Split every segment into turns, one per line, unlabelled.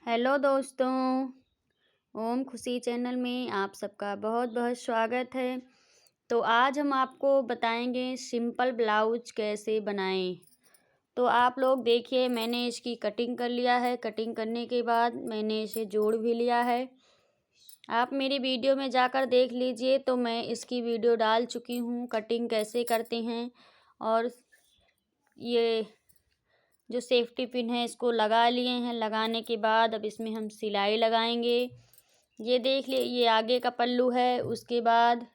Hello दोस्तों। ओम खुशी channel में आप सबका बहुत बहुत स्वागत है। तो आज हम आपको बताएंगे सिंपल ब्लाउज कैसे बनाएं। तो आप लोग देखिए, मैंने इसकी कटिंग कर लिया है। कटिंग करने के बाद मैंने इसे जोड़ भी लिया है। आप मेरी वीडियो में जाकर देख लीजिए, तो मैं इसकी वीडियो डाल चुकी हूँ कटिंग कैसे करते हैं। और ये जो सेफ्टी पिन है इसको लगा लिए हैं। लगाने के बाद अब इसमें हम सिलाई लगाएंगे। ये देख लिए, ये आगे का पल्लू है। उसके बाद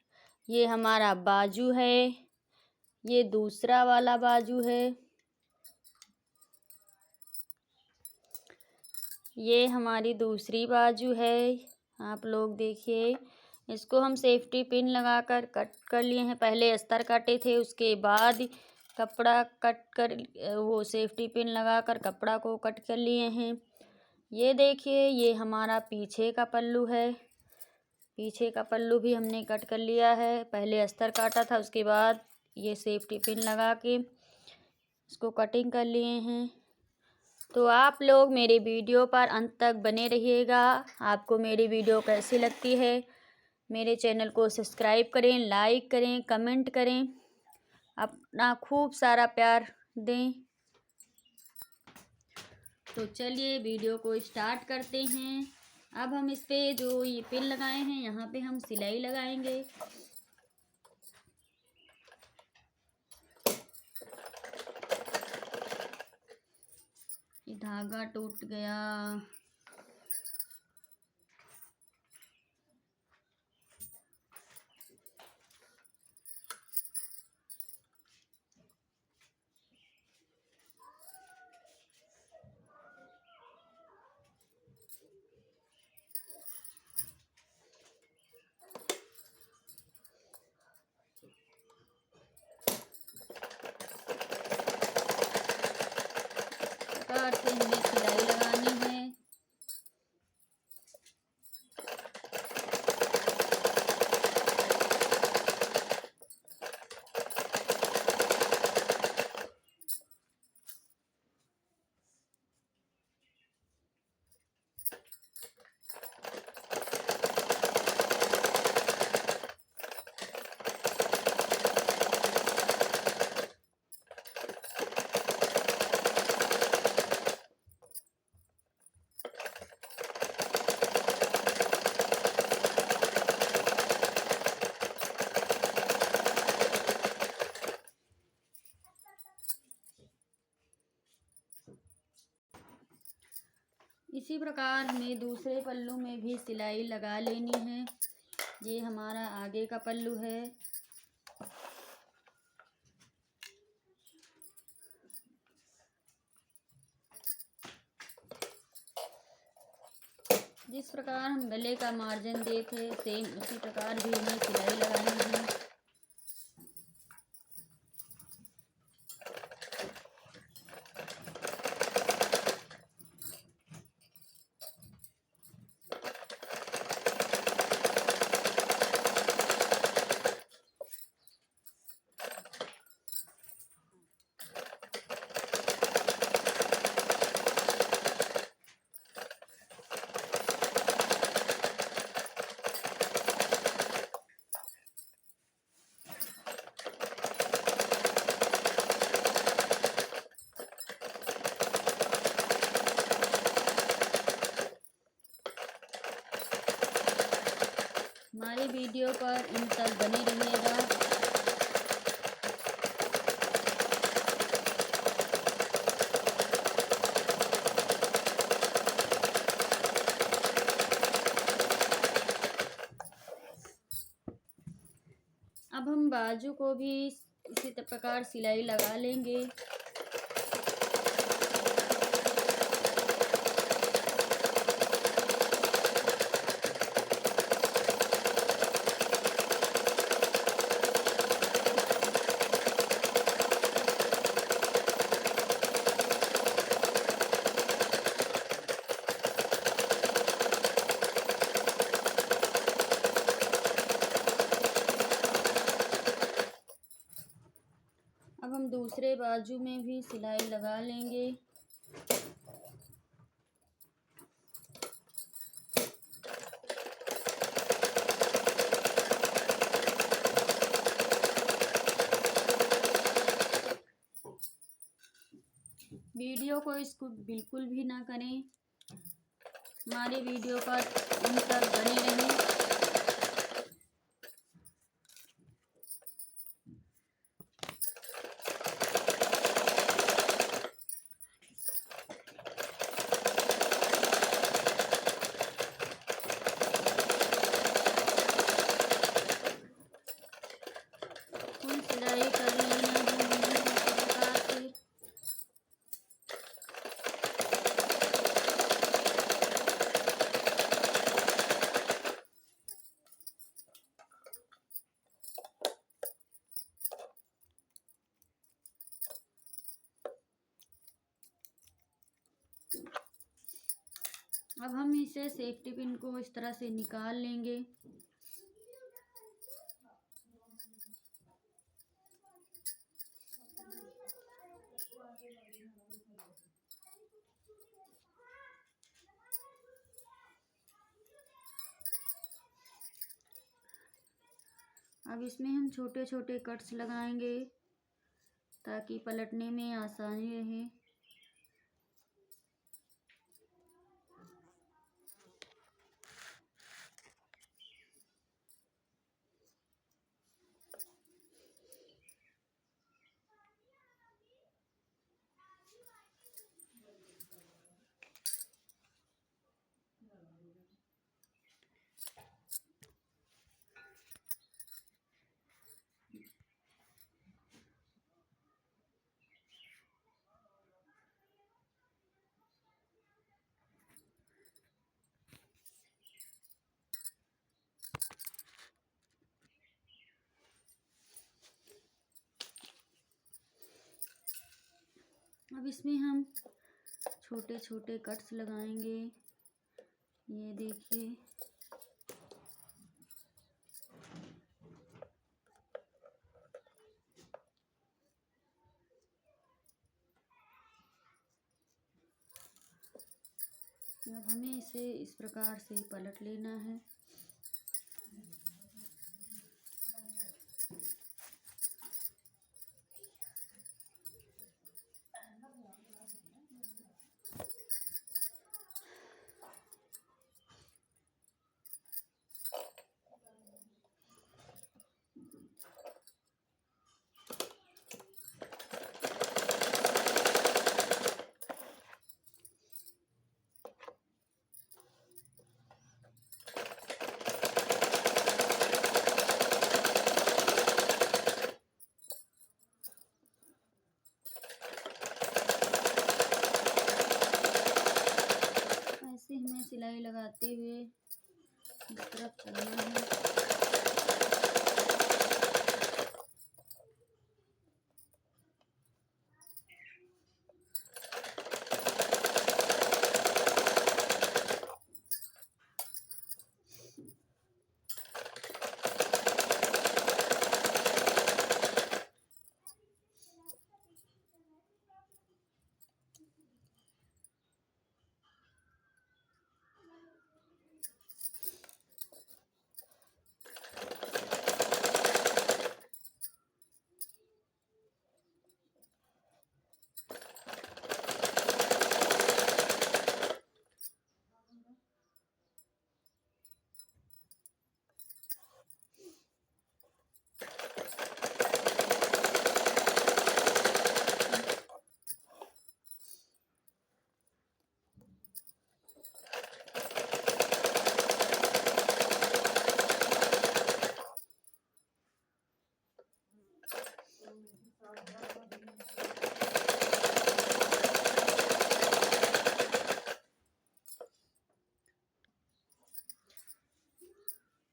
ये हमारा बाजू है, ये दूसरा वाला बाजू है, ये हमारी दूसरी बाजू है। आप लोग देखिए, इसको हम सेफ्टी पिन लगाकर कट कर लिए हैं। पहले अस्तर काटे थे, उसके बाद कपड़ा कट कर वो सेफ्टी पिन लगाकर कपड़ा को कट कर लिए हैं। ये देखिए, ये हमारा पीछे का पल्लू है। पीछे का पल्लू भी हमने कट कर लिया है। पहले अस्तर काटा था, उसके बाद ये सेफ्टी पिन लगा के इसको कटिंग कर लिए हैं। तो आप लोग मेरे वीडियो पर अंत तक बने रहिएगा। आपको मेरी वीडियो कैसी लगती है, मेरे चैनल को सब्सक्राइब करें, लाइक करें, कमेंट करें, अपना खूब सारा प्यार दें। तो चलिए वीडियो को स्टार्ट करते हैं। अब हम इस पे जो ये पिन लगाए हैं, यहाँ पे हम सिलाई लगाएंगे। ये धागा टूट गया। प्रकार से हमें सिलाई लगानी है। इसी प्रकार हमें दूसरे पल्लू में भी सिलाई लगा लेनी है। ये हमारा आगे का पल्लू है। जिस प्रकार हम गले का मार्जिन दिए थे, सेम उसी प्रकार भी हमें सिलाई लगानी है। हमारी वीडियो पर इन तक बने रहिएगा। अब हम बाजू को भी इसी प्रकार सिलाई लगा लेंगे। अब हम दूसरे बाजू में भी सिलाई लगा लेंगे। को इसको बिल्कुल भी ना करें। हमारे वीडियो पर इन तक बने रहें। फुल सिलाई कर लेना है इसी प्रकार से। अब हम इसे सेफ्टी पिन को इस तरह से निकाल लेंगे। अब इसमें हम छोटे छोटे कट्स लगाएंगे ताकि पलटने में आसानी रहे। अब इसमें हम छोटे छोटे कट्स लगाएंगे। ये देखिए। अब हमें इसे इस प्रकार से पलट लेना है। ऐसे हमें सिलाई लगाते हुए इस तरफ चलना है।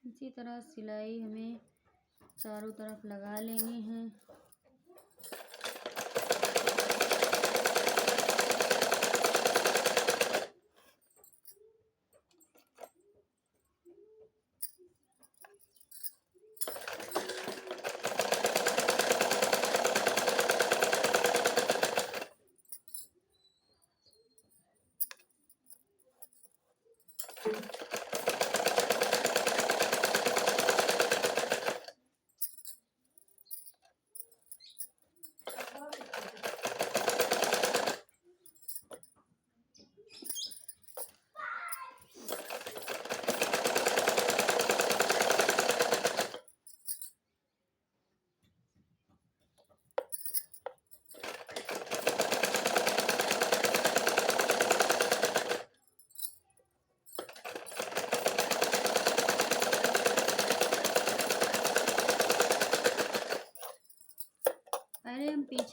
इसी तरह सिलाई हमें चारों तरफ लगा लेनी है।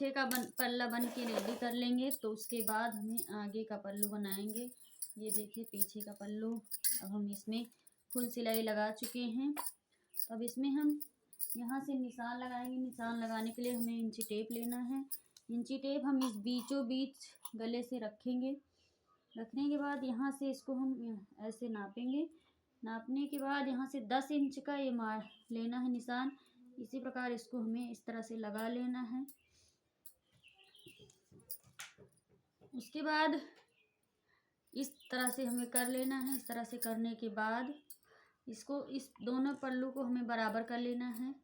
पीछे का पल्ला बन के रेडी कर लेंगे, तो उसके बाद हमें आगे का पल्लू बनाएंगे। ये देखिए पीछे का पल्लू। अब हम इसमें फुल सिलाई लगा चुके हैं। अब इसमें हम यहाँ से निशान लगाएंगे। निशान लगाने के लिए हमें इंची टेप लेना है। इंची टेप हम इस बीचों बीच गले से रखेंगे। रखने के बाद यहाँ से इसको हम ऐसे नापेंगे। नापने के बाद यहाँ से 10 इंच का ये मार लेना है निशान। इसी प्रकार इसको हमें इस तरह से लगा लेना है। उसके बाद इस तरह से हमें कर लेना है। इस तरह से करने के बाद इसको इस दोनों पल्लू को हमें बराबर कर लेना है।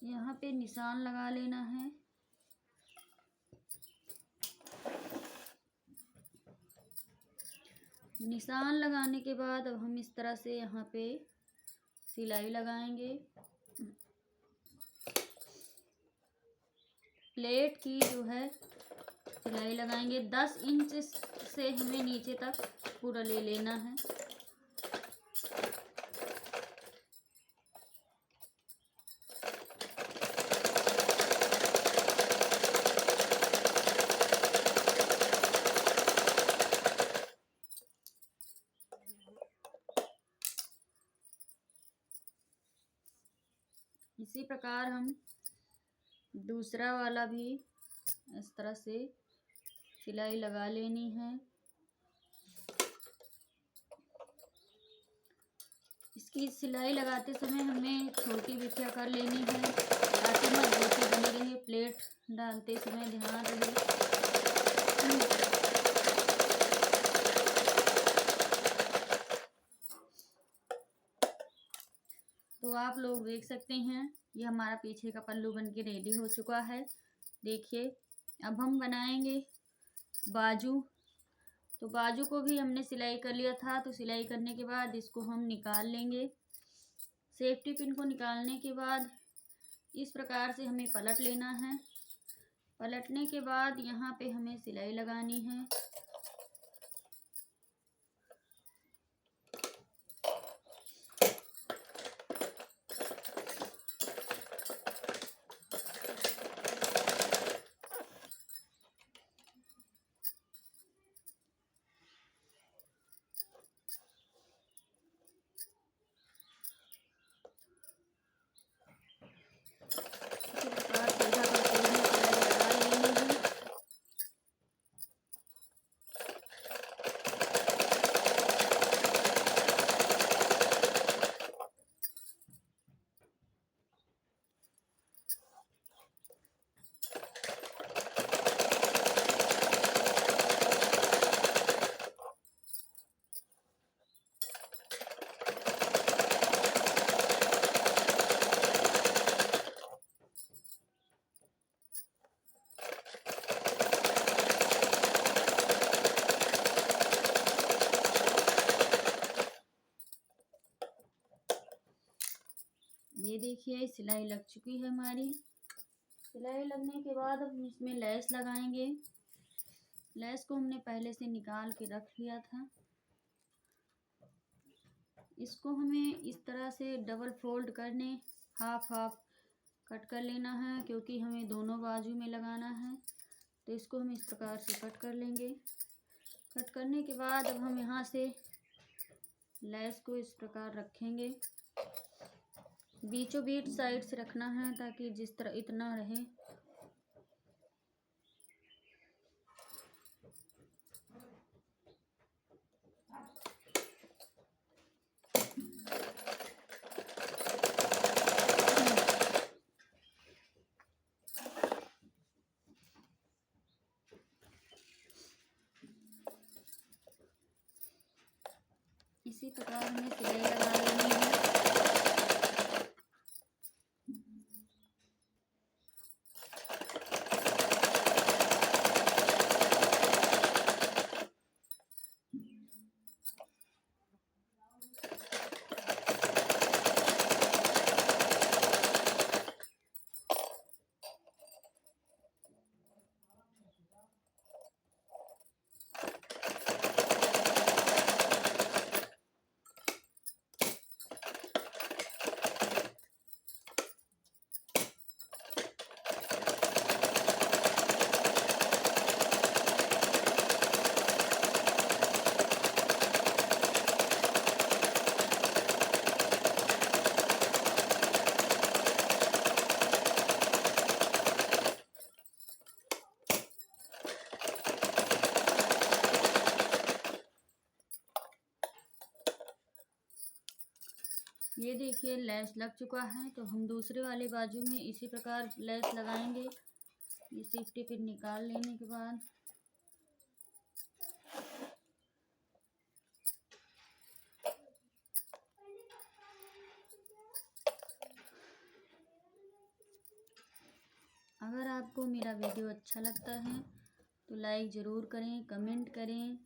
यहाँ पे निशान लगा लेना है। निशान लगाने के बाद अब हम इस तरह से यहाँ पे सिलाई लगाएंगे। प्लेट की जो है सिलाई लगाएंगे। 10 इंच से हमें नीचे तक पूरा ले लेना है। इसी प्रकार हम दूसरा वाला भी इस तरह से सिलाई लगा लेनी है। इसकी सिलाई लगाते समय हमें छोटी बिछिया कर लेनी है ताकि मजबूती बनी रहे। प्लेट डालते समय ध्यान रहे। तो आप लोग देख सकते हैं ये हमारा पीछे का पल्लू बन के रेडी हो चुका है। देखिए अब हम बनाएंगे बाजू। तो बाजू को भी हमने सिलाई कर लिया था। तो सिलाई करने के बाद इसको हम निकाल लेंगे। सेफ्टी पिन को निकालने के बाद इस प्रकार से हमें पलट लेना है। पलटने के बाद यहाँ पे हमें सिलाई लगानी है। ये देखिए सिलाई लग चुकी है हमारी। सिलाई लगने के बाद हम इसमें लेस लगाएंगे। लेस को हमने पहले से निकाल के रख लिया था। इसको हमें इस तरह से डबल फोल्ड करने हाफ हाफ कट कर लेना है, क्योंकि हमें दोनों बाजू में लगाना है। तो इसको हम इस प्रकार से कट कर लेंगे। कट करने के बाद अब हम यहाँ से लेस को इस प्रकार रखेंगे। बीचों बीच साइड से रखना है ताकि जिस तरह इतना रहे। इसी प्रकार हमें सिलाई लगा लेनी है। ये देखिए लेस लग चुका है, तो हम दूसरे वाले बाजू में इसी प्रकार लेस लगाएंगे। ये सेफ्टी पिन निकाल लेने के बाद अगर आपको मेरा वीडियो अच्छा लगता है तो लाइक ज़रूर करें, कमेंट करें।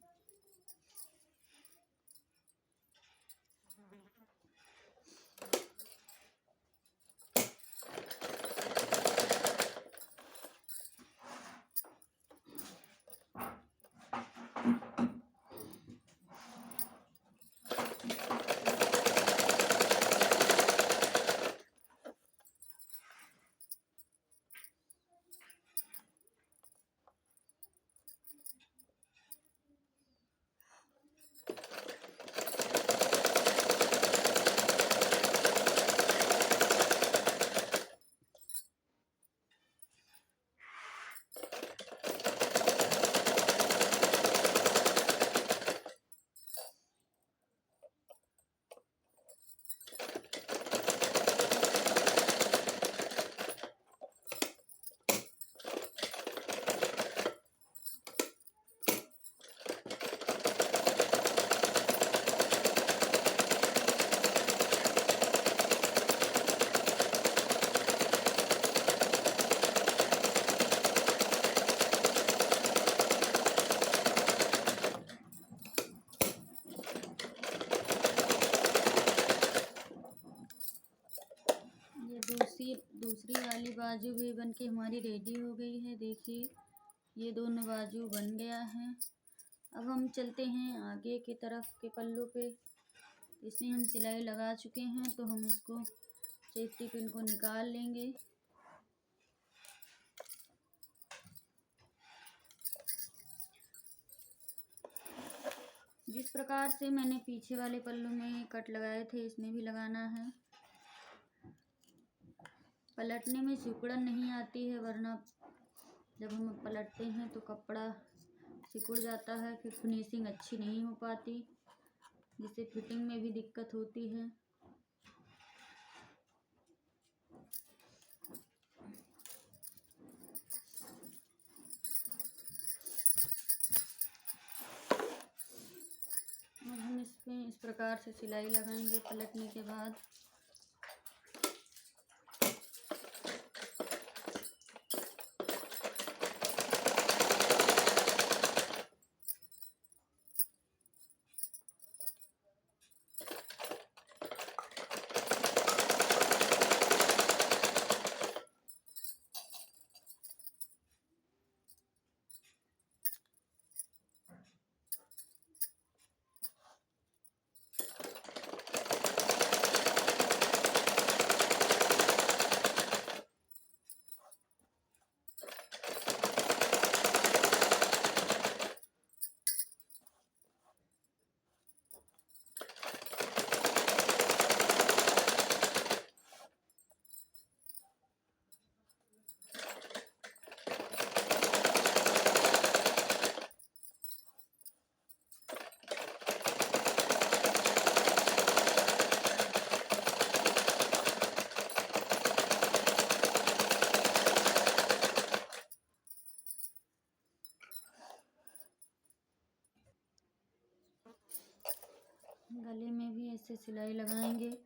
दूसरी वाली बाजू भी बन के हमारी रेडी हो गई है। देखिए ये दोनों बाजू बन गया है। अब हम चलते हैं आगे की तरफ के पल्लू पे। इसमें हम सिलाई लगा चुके हैं, तो हम इसको सेफ्टी पिन को निकाल लेंगे। जिस प्रकार से मैंने पीछे वाले पल्लू में कट लगाए थे, इसमें भी लगाना है। पलटने में सिकुड़न नहीं आती है, वरना जब हम पलटते हैं तो कपड़ा सिकुड़ जाता है, फिर फिनिशिंग अच्छी नहीं हो पाती, जिससे फिटिंग में भी दिक्कत होती है। अब हम इसमें इस प्रकार से सिलाई लगाएंगे पलटने के बाद। गले में भी ऐसे सिलाई लगाएंगे।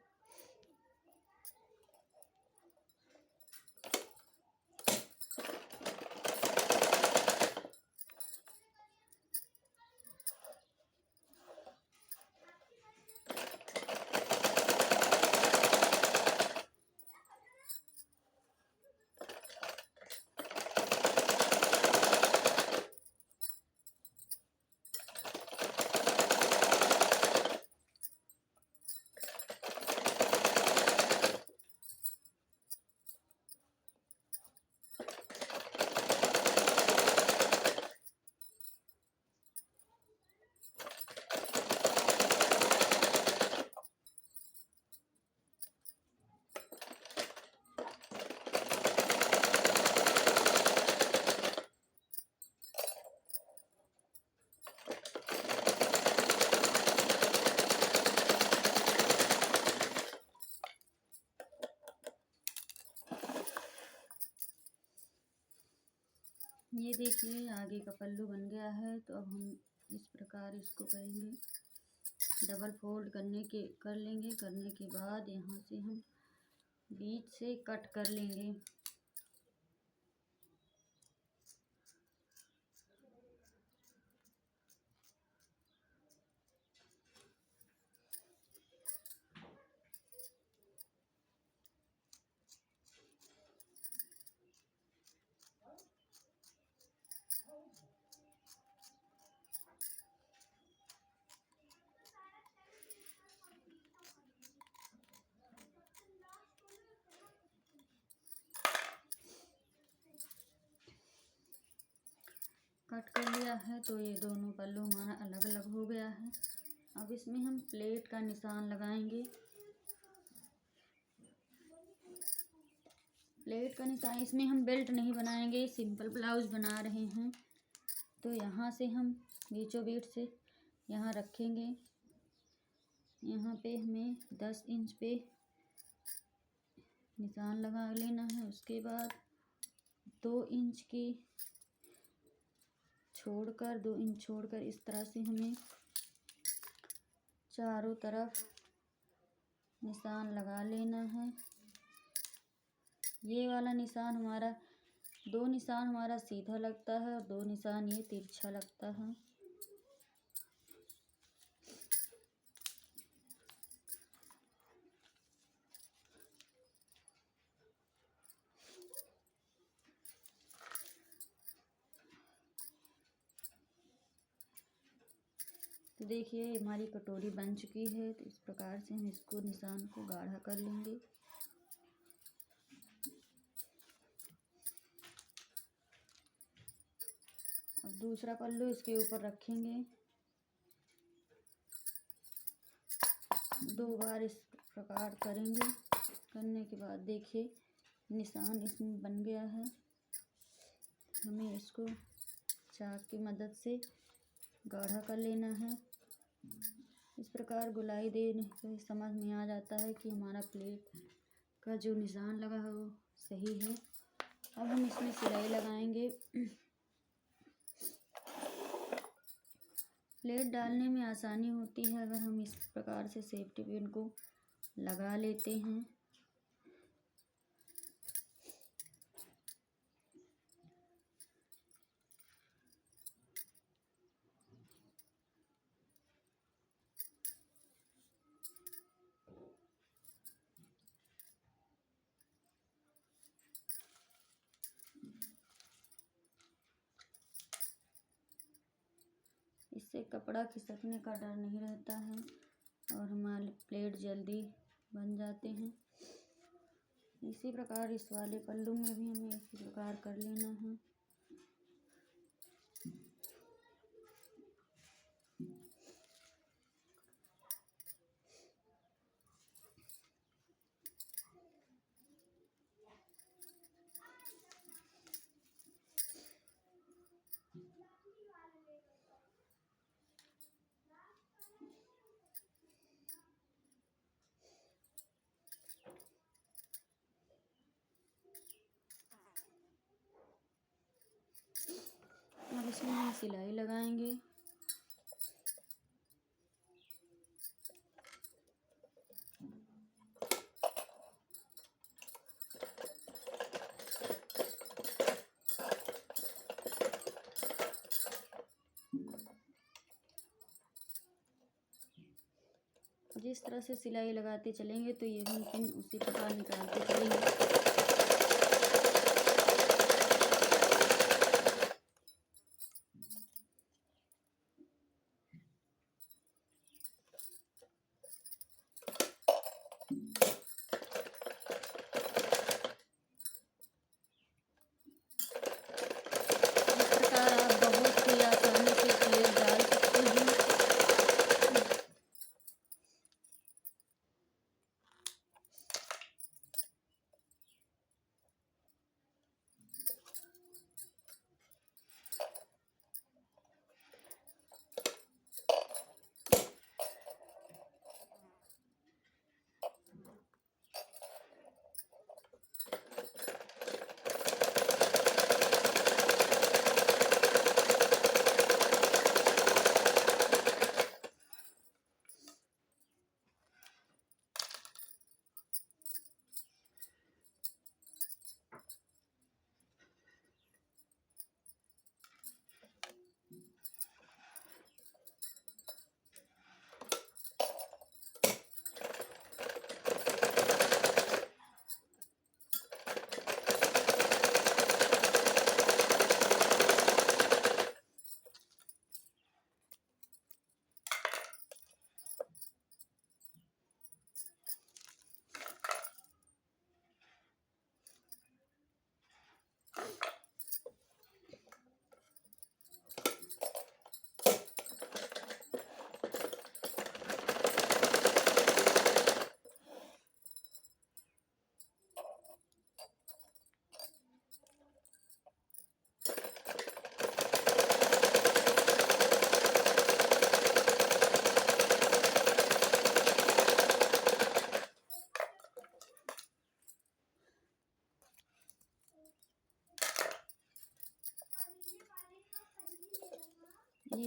देखिए आगे का पल्लू बन गया है। तो अब हम इस प्रकार इसको करेंगे, डबल फोल्ड कर लेंगे। करने के बाद यहाँ से हम बीच से कट कर लेंगे। कट कर लिया है तो ये दोनों पल्लू हमारा अलग अलग हो गया है। अब इसमें हम प्लेट का निशान लगाएंगे। प्लेट का निशान, इसमें हम बेल्ट नहीं बनाएंगे, सिंपल ब्लाउज बना रहे हैं। तो यहाँ से हम बीचों बीच से यहाँ रखेंगे। यहाँ पे हमें 10 इंच पे निशान लगा लेना है। उसके बाद 2 इंच छोड़कर इस तरह से हमें चारों तरफ निशान लगा लेना है। ये वाला निशान हमारा, 2 निशान हमारा सीधा लगता है और 2 निशान ये तिरछा लगता है। तो देखिए हमारी कटोरी बन चुकी है। तो इस प्रकार से हम इसको निशान को गाढ़ा कर लेंगे। अब दूसरा पल्लू इसके ऊपर रखेंगे। 2 बार इस प्रकार करेंगे। करने के बाद देखिए निशान इसमें बन गया है। हमें इसको चाक की मदद से गाढ़ा कर लेना है। इस प्रकार गोलाई देने से समझ में आ जाता है कि हमारा प्लेट का जो निशान लगा है वो सही है। अब हम इसमें सिलाई लगाएंगे। प्लेट डालने में आसानी होती है अगर हम इस प्रकार से सेफ्टी पिन को लगा लेते हैं। इससे कपड़ा खिसकने का डर नहीं रहता है और हमारे प्लेट जल्दी बन जाते हैं। इसी प्रकार इस वाले पल्लू में भी हमें इसी प्रकार कर लेना है। अब इसमें हम सिलाई लगाएंगे। जिस तरह से सिलाई लगाते चलेंगे तो ये भी पिन उसी प्रकार निकालते चलेंगे।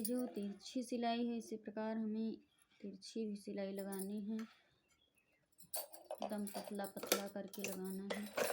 जो तिरछी सिलाई है इसी प्रकार हमें तिरछी भी सिलाई लगानी है, एकदम पतला पतला करके लगाना है।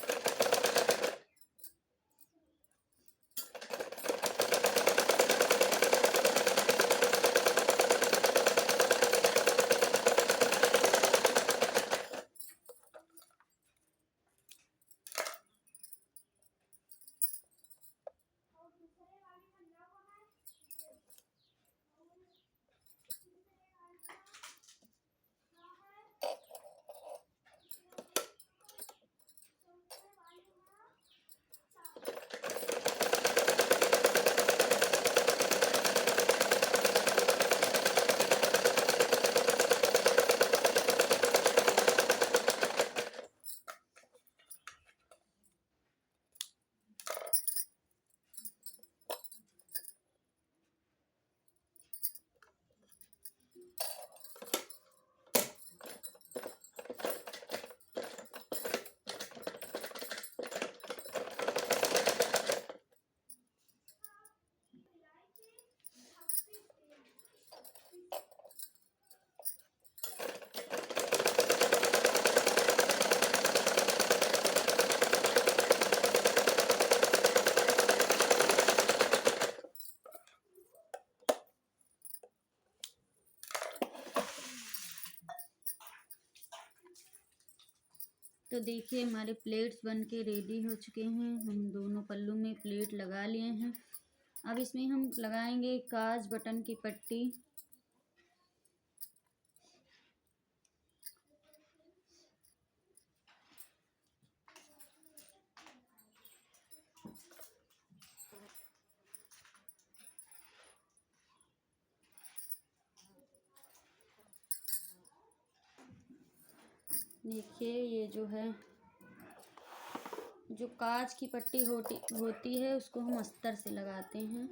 तो देखिए हमारे प्लेट्स बन के रेडी हो चुके हैं। हम दोनों पल्लू में प्लेट लगा लिए हैं। अब इसमें हम लगाएंगे काज बटन की पट्टी। देखिए ये जो है, जो कांच की पट्टी होती है उसको हम अस्तर से लगाते हैं,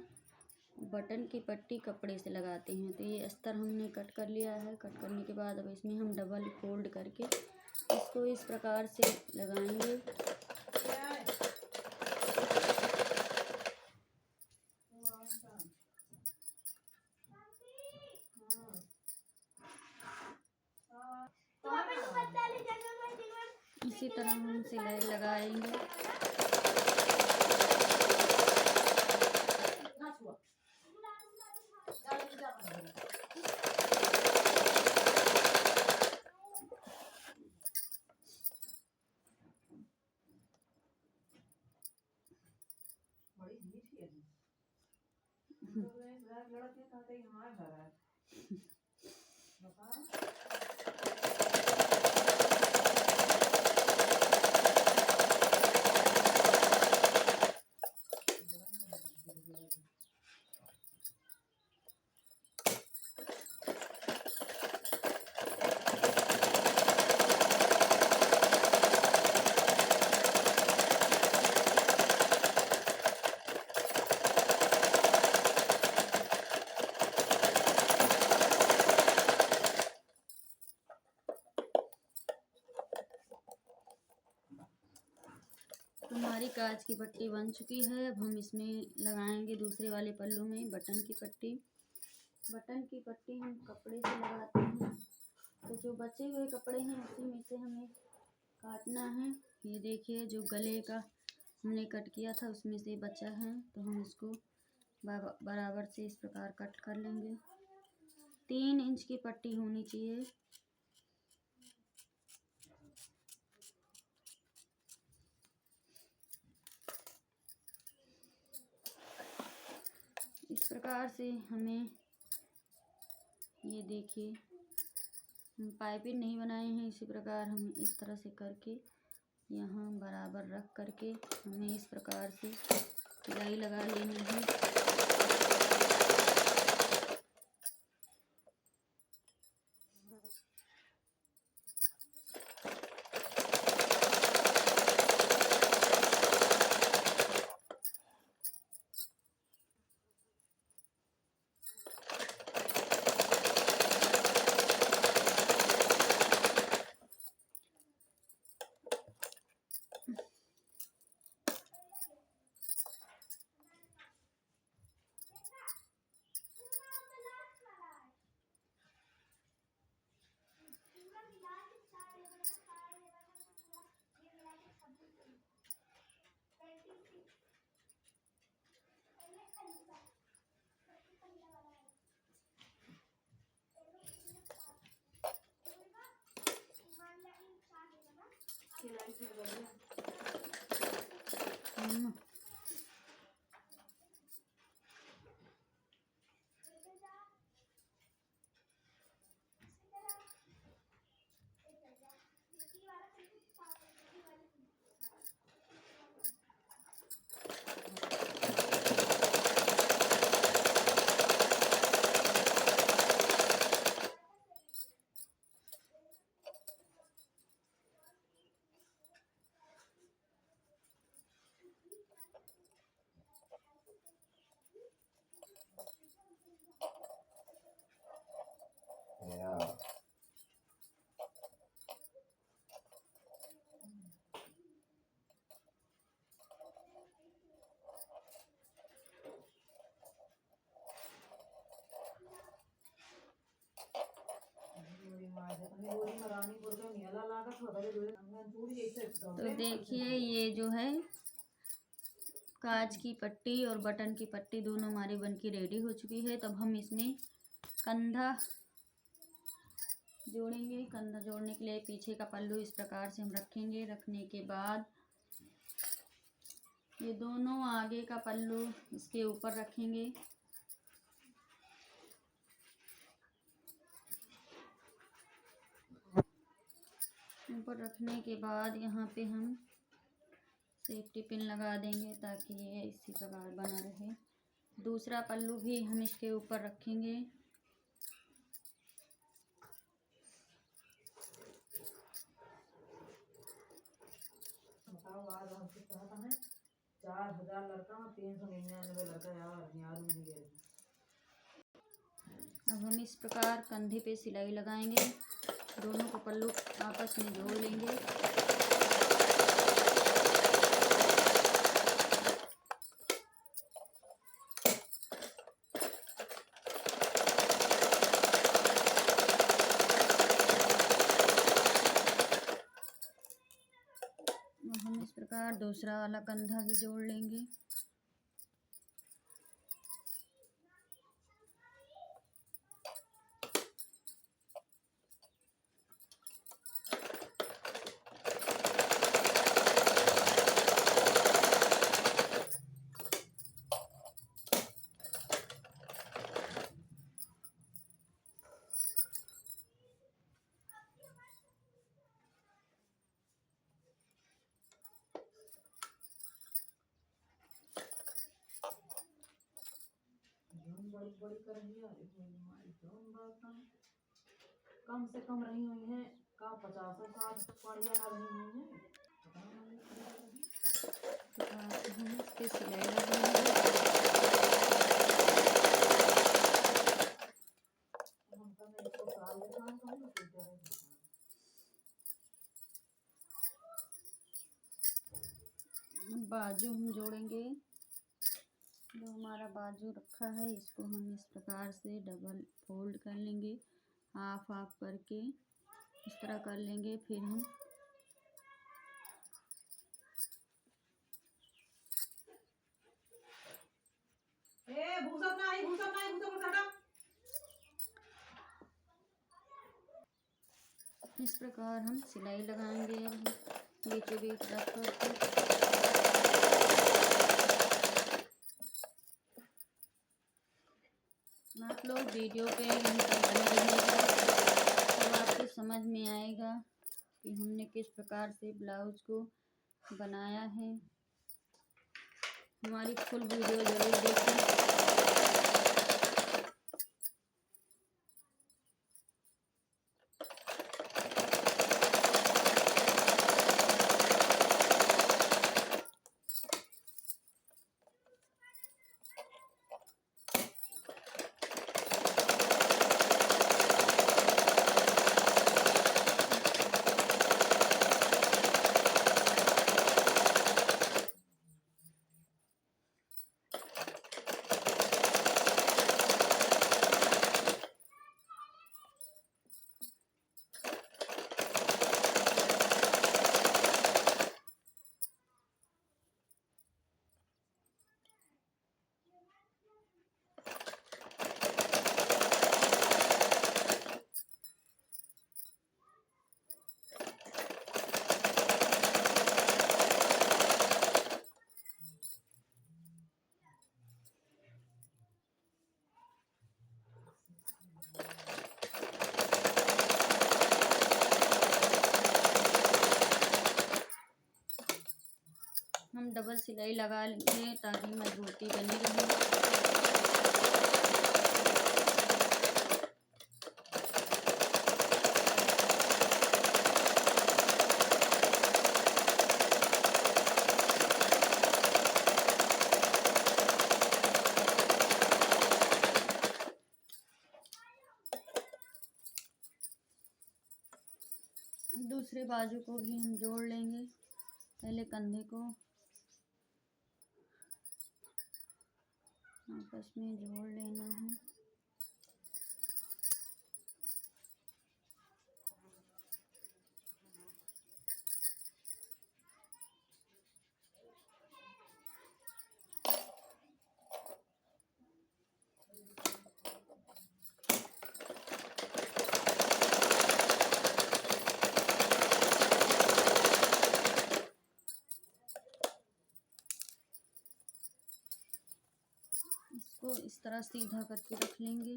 बटन की पट्टी कपड़े से लगाते हैं। तो ये अस्तर हमने कट कर लिया है। कट करने के बाद अब इसमें हम डबल फोल्ड करके इसको इस प्रकार से लगाएंगे। इसी तरह हम सिलाई लगाएंगे। तो हमारी कांच की पट्टी बन चुकी है। अब हम इसमें लगाएंगे दूसरे वाले पल्लू में बटन की पट्टी। बटन की पट्टी हम कपड़े से लगाते हैं। तो जो बचे हुए कपड़े हैं उसी में से हमें काटना है। ये देखिए जो गले का हमने कट किया था उसमें से बचा है, तो हम इसको बराबर से इस प्रकार कट कर लेंगे। 3 इंच की पट्टी होनी चाहिए। इस प्रकार से हमें, ये देखिए हम पाइपिंग नहीं बनाए हैं, इसी प्रकार हम इस तरह से करके यहाँ बराबर रख करके हमें इस प्रकार से सिलाई लगा लेनी है। हम्म,
Yeah.
तो देखिए ये जो है कांच की पट्टी और बटन की पट्टी दोनों हमारी बनके रेडी हो चुकी है। तब हम इसमें कंधा जोड़ेंगे। कंधा जोड़ने के लिए पीछे का पल्लू इस प्रकार से हम रखेंगे। रखने के बाद ये दोनों आगे का पल्लू इसके ऊपर रखेंगे। ऊपर रखने के बाद यहाँ पे हम सेफ्टी पिन लगा देंगे ताकि ये इसी प्रकार बना रहे। दूसरा पल्लू भी हम इसके ऊपर रखेंगे।
आज हमसे कहता है 4000 लड़का 399 लड़का यार
अब हम इस प्रकार कंधे पे सिलाई लगाएंगे। दोनों को पल्लू आपस में जोड़ लेंगे। अब हम इस प्रकार दूसरा वाला कंधा भी जोड़ लेंगे।
बड़ी कर रही है। कम से कम रही हुई है का 50-60 पड़िया रही हुई है।
हम इस पे सिलाई लगाएंगे। बाजू हम जोड़ेंगे। जो हमारा बाजू रखा है इसको हम इस प्रकार से डबल फोल्ड कर लेंगे। हाफ हाफ करके इस तरह कर लेंगे। फिर हम इस प्रकार हम सिलाई लगाएंगे। अब बीचों बीच रख करके आप लोग वीडियो पे यहीं तक बने रहिएगा तो आपको समझ में आएगा कि हमने किस प्रकार से ब्लाउज को बनाया है। हमारी फुल वीडियो ज़रूर देखें। सिलाई लगा लेंगे ताकि मजबूती बनी रहे। दूसरे बाजू को भी हम जोड़ लेंगे। पहले कंधे को आपस में जोड़ लेना है। इसको इस तरह सीधा करके रख लेंगे।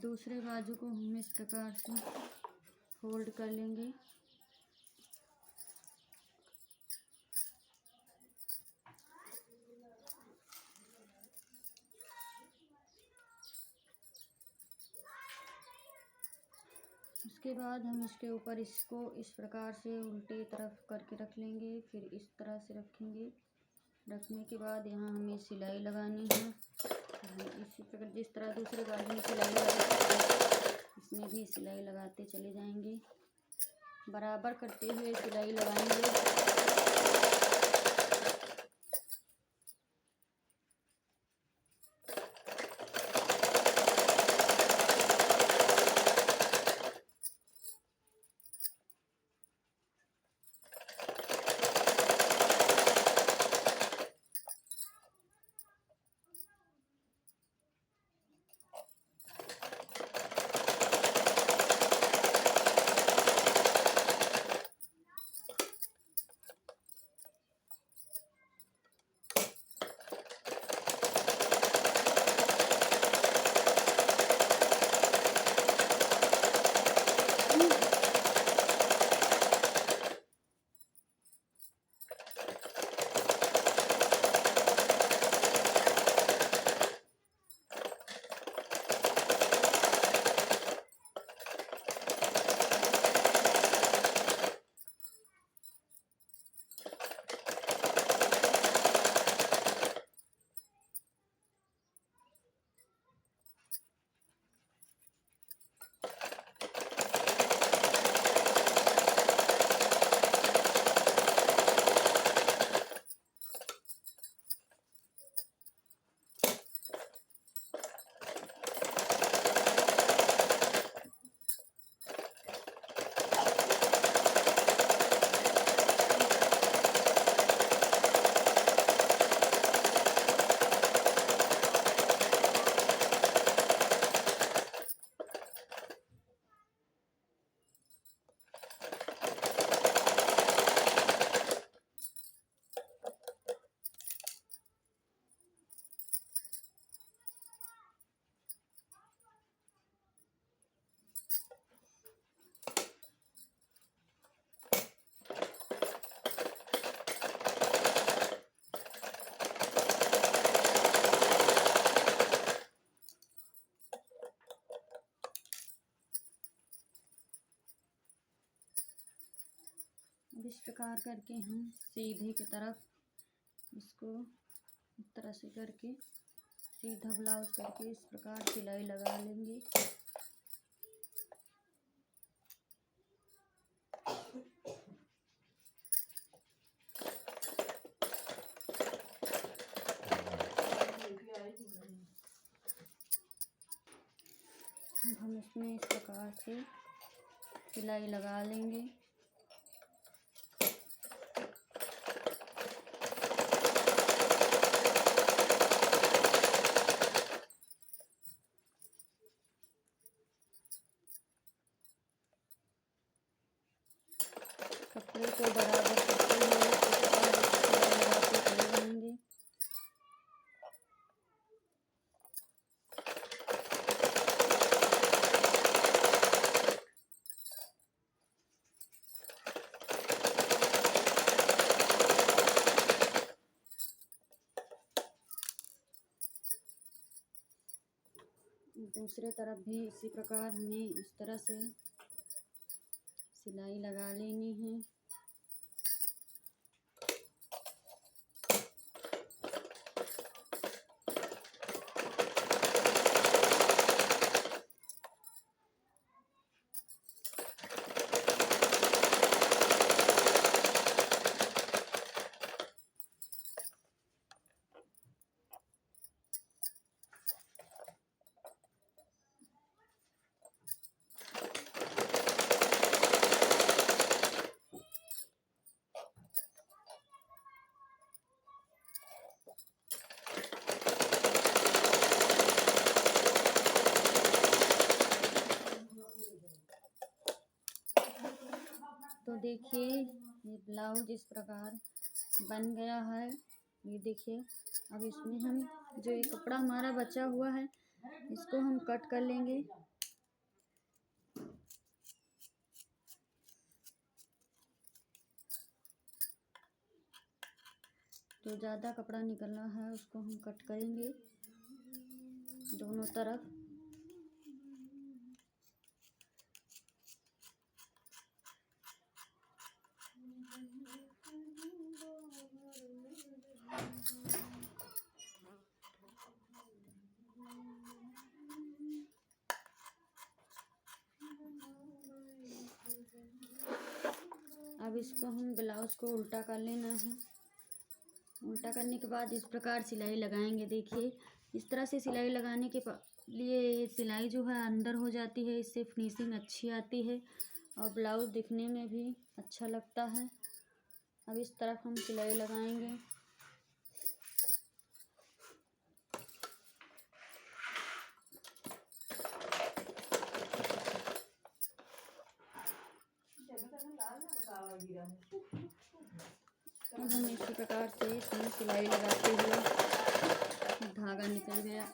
दूसरे बाजू को हम इस प्रकार से फोल्ड कर लेंगे। उसके बाद हम इसके ऊपर इसको इस प्रकार से उल्टे तरफ करके रख लेंगे। फिर इस तरह से रखेंगे। रखने के बाद यहाँ हमें सिलाई लगानी है। इसी प्रकार जिस तरह दूसरे बाजू में सिलाई लगाई इसमें भी सिलाई लगाते चले जाएंगे। बराबर करते हुए सिलाई लगाएंगे। इस प्रकार करके हम सीधे की तरफ इसको इस तरह से करके सीधा ब्लाउज करके इस प्रकार सिलाई लगा लेंगे। हम इसमें इस प्रकार से सिलाई लगा लेंगे। कपड़े को बराबर करते हुए दूसरे तरफ भी इसी प्रकार हमें इस तरह से सिलाई लगा लेनी है। तो देखिए ये ब्लाउज इस प्रकार बन गया है। ये देखिए अब इसमें हम जो ये कपड़ा हमारा बचा हुआ है इसको हम कट कर लेंगे। जो ज़्यादा कपड़ा निकलना है उसको हम कट करेंगे दोनों तरफ। अब इसको हम ब्लाउज को उल्टा कर लेना है। उल्टा करने के बाद इस प्रकार सिलाई लगाएंगे। देखिए इस तरह से सिलाई लगाने के लिए सिलाई जो है अंदर हो जाती है, इससे फिनिशिंग अच्छी आती है और ब्लाउज दिखने में भी अच्छा लगता है। अब इस तरफ हम सिलाई लगाएंगे। अब हम इसी प्रकार से इसमें सिलाई लगाते हुए धागा निकल गया,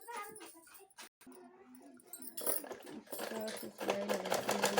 इस प्रकार से सिलाई लगाते हुए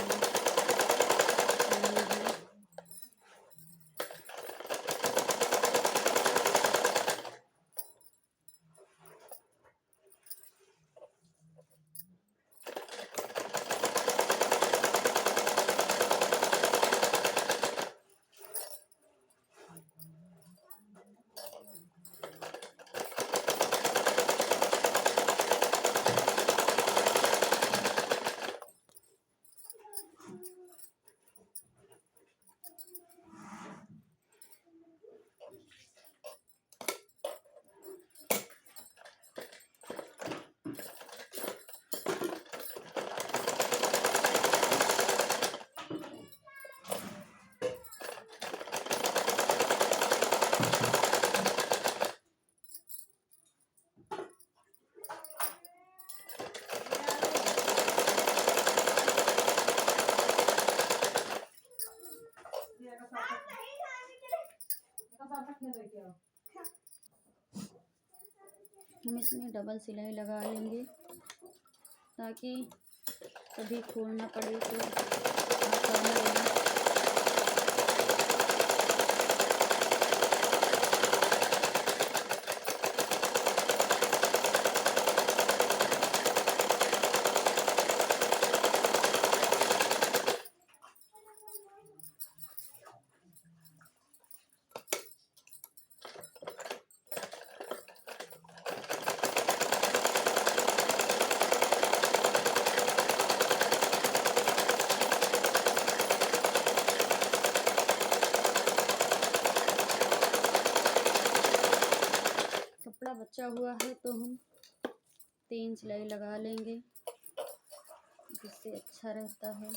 हम इसमें डबल सिलाई लगा लेंगे ताकि कभी खोलना पड़े तो आसानी रहे। कपड़ा बचा हुआ है तो हम 3 सिलाई लगा लेंगे, जिससे अच्छा रहता है।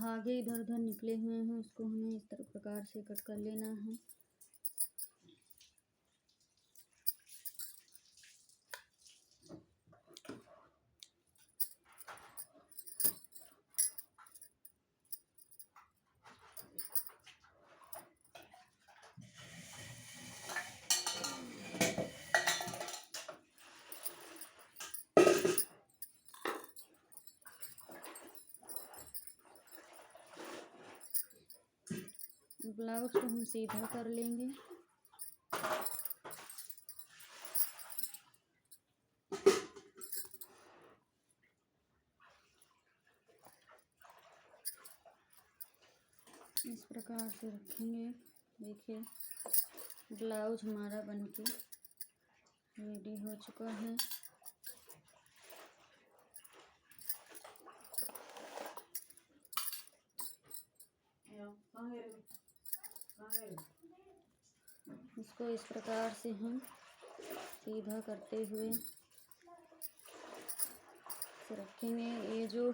धागे इधर उधर निकले हुए हैं उसको हमें इस तरह प्रकार से कट कर लेना है। ब्लाउज को हम सीधा कर लेंगे। इस प्रकार से रखेंगे। देखिए ब्लाउज हमारा बनके रेडी हो चुका है। इसको इस प्रकार से हम सीधा करते हुए इसे रखेंगे। ये जो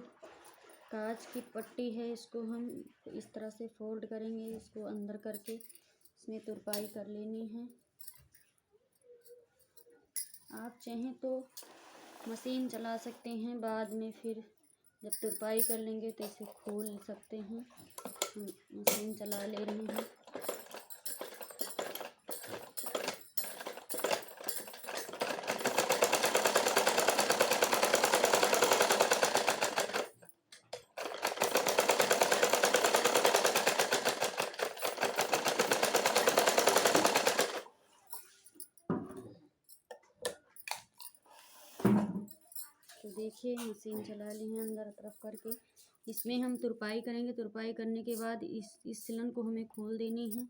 कांच की पट्टी है इसको हम इस तरह से फोल्ड करेंगे, इसको अंदर करके इसमें तुरपाई कर लेनी है। आप चाहें तो मशीन चला सकते हैं, बाद में फिर जब तुरपाई कर लेंगे तो इसे खोल सकते हैं। हम मशीन चला ले रहे हैं। तो देखिए मशीन चला ली है अंदर तरफ करके। इसमें हम तुरपाई करेंगे। तुरपाई करने के बाद इस सिलन को हमें खोल देनी है।